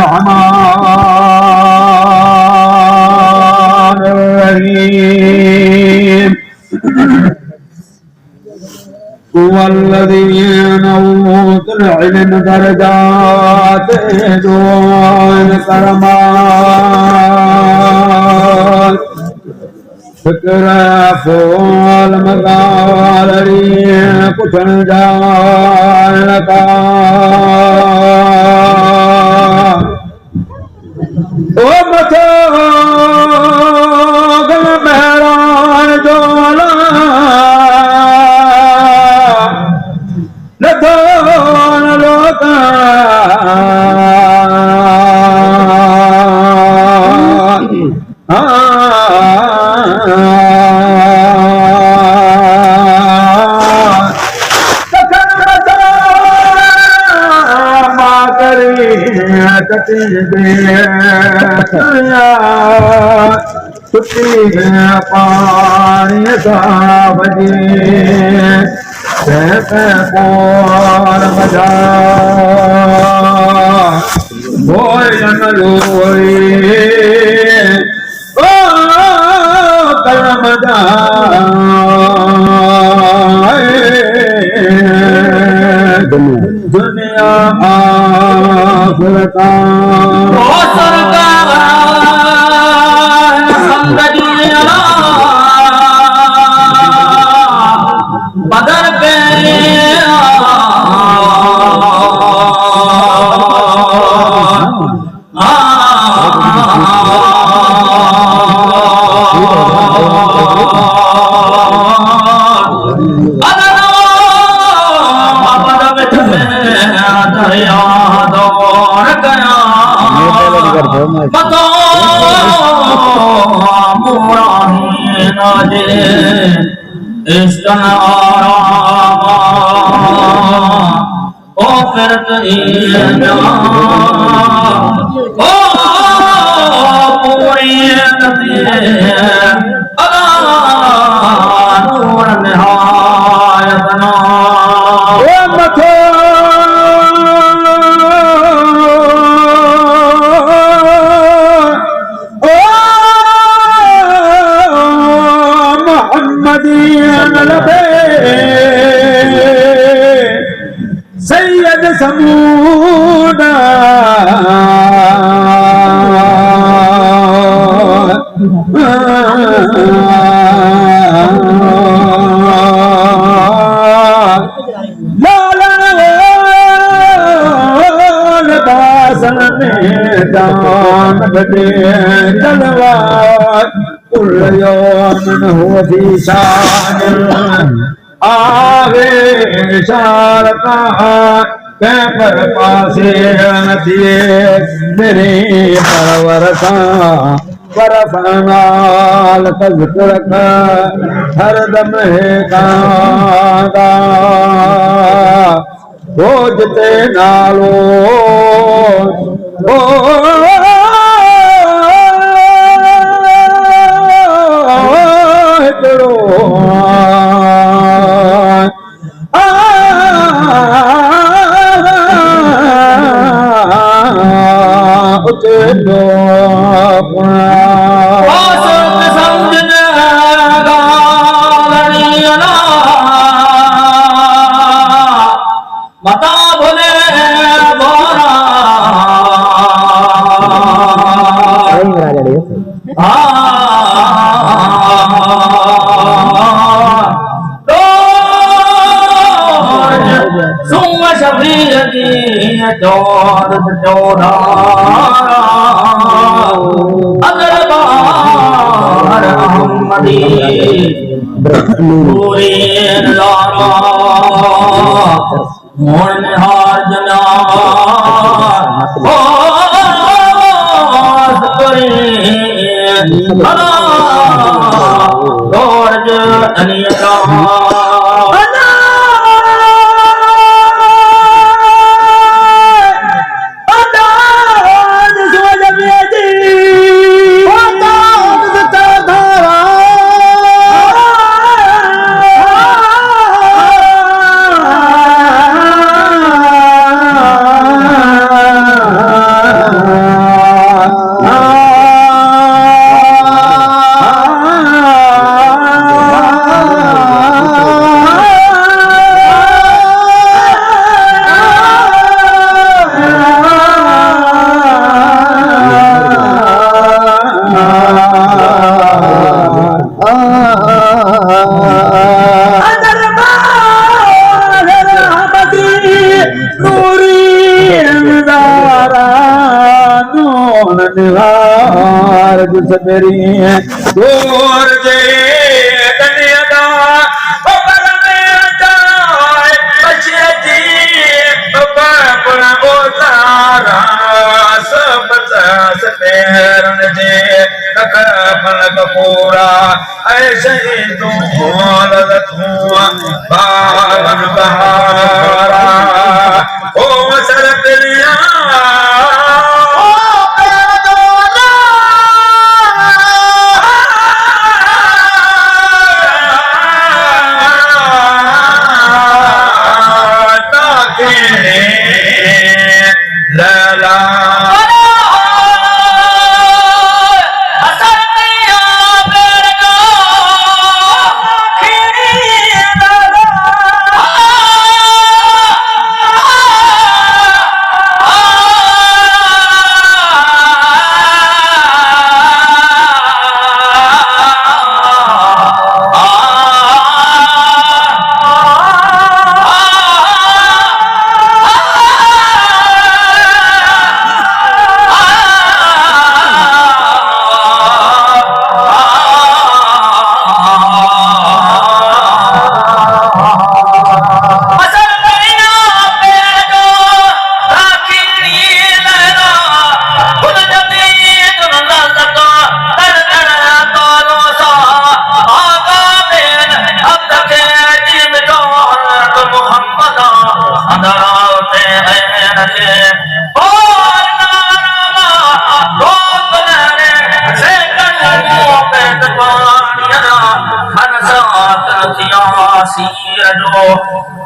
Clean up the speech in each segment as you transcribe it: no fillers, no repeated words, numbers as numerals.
الرحمن الرحيم هو الذين أوتوا العلم درجات دون كرامات فكر فول مغالري كتن جالكا ومتو غل مهران جولا لدون لوكا पानी सावजी कौन मजा भोजन लोई ओ कर्मदा दुनिया आखिरत बदर पे ओ करत ओ पूरी नूर निहायत ना ओ मथो ओ मोहम्मदियन लबे सैयद समूदा लाला बासन में दान बदे जलवा कुल यौमन हो भी शान आगे शारता कै पर पासे नथिए मेरे परवर सा परफनाल तज़किरक हर दम है कांदा खोजते नालो ओ हिकिड़ो मता भोले सुम शफीयती चौरत चौरा अदरबार अहमदी पूरी नजारा मोड़ में हार जना रोज अनियता निहार सपेरी दूर जे दनिया खबर में जाए बचे जी बाबड़ बोतारा सब सपेरन जे तक फलक पूरा ऐसे तू बावन बहारा ओ सर पिलिया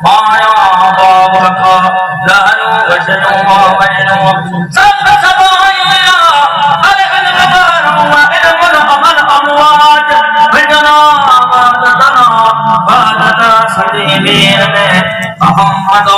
माया बाबा लहरो गजनो मैनो सब सबाया अरे अनवारो अमल अमल अमवाज बिजना मदना बादता सदीवीर में मोहम्मद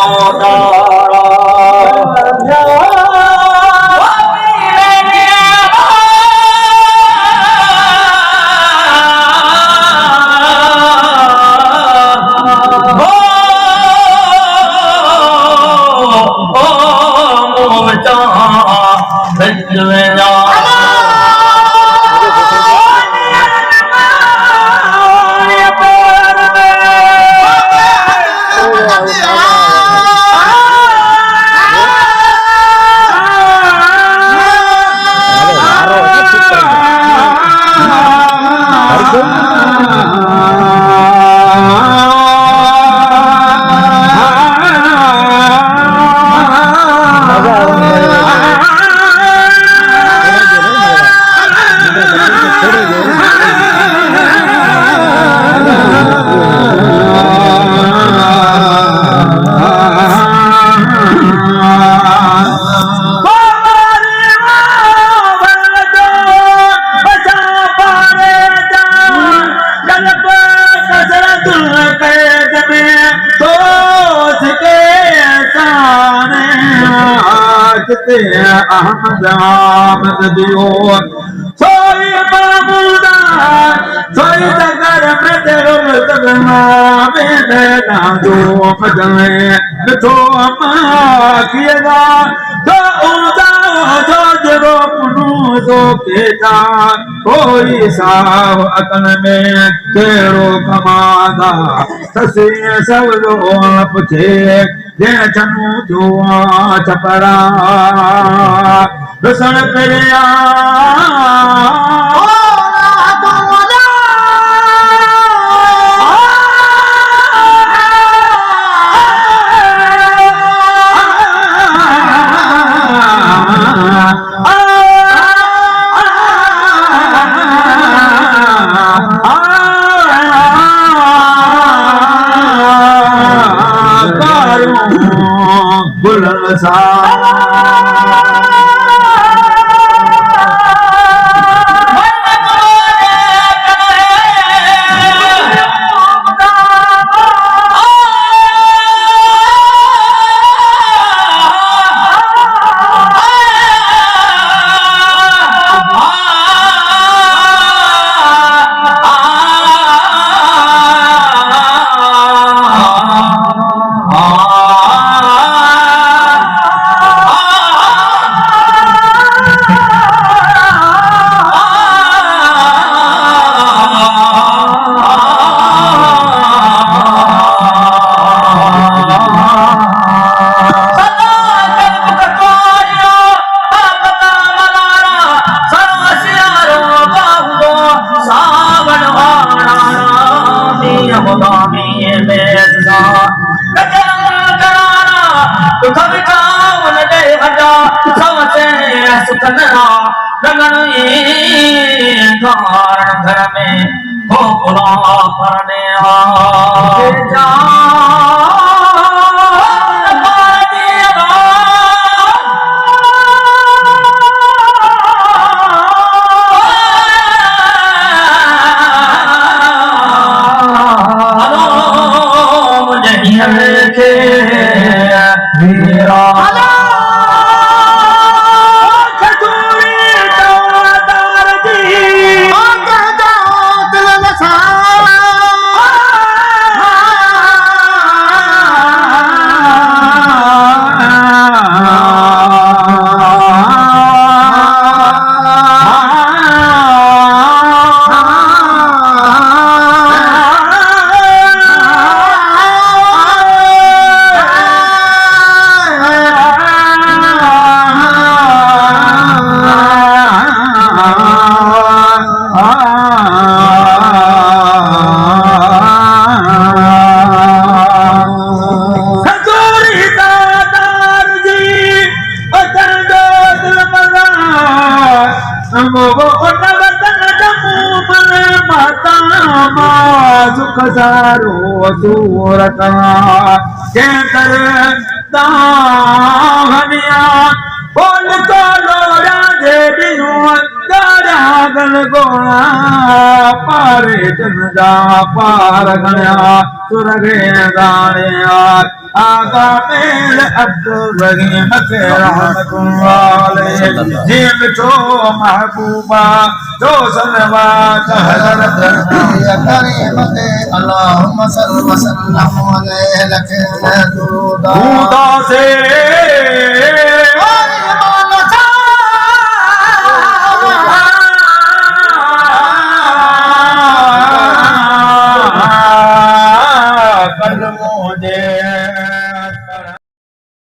अहमद आमद दियो सोई मामूदा सोई दगर में तेरो तगना में ना दो मजले मिठो अमा किएगा तो उदा जो जरो पुनु तो केता कोई साव अकल में तेरो कमादा ससे सब लो पुछे जे चनु दुआ चपरा रसन पेरिया बुलसा चंद्रा लगन कारण घर में हो बुला परने जा सारो सूरत के कर दाहनिया बोल तो लोरा दे दियो दारा गल गोला पारे जनदा पार गया सुरगे दानिया आगा मेल अब्दुल रहीम के रहमतुल्लाह जी मिठो महबूबा जो सलवा हजरत करीम ते अल्लाहुम्मा सल्लि व सल्लम अलैहि खुदा से कल मुझे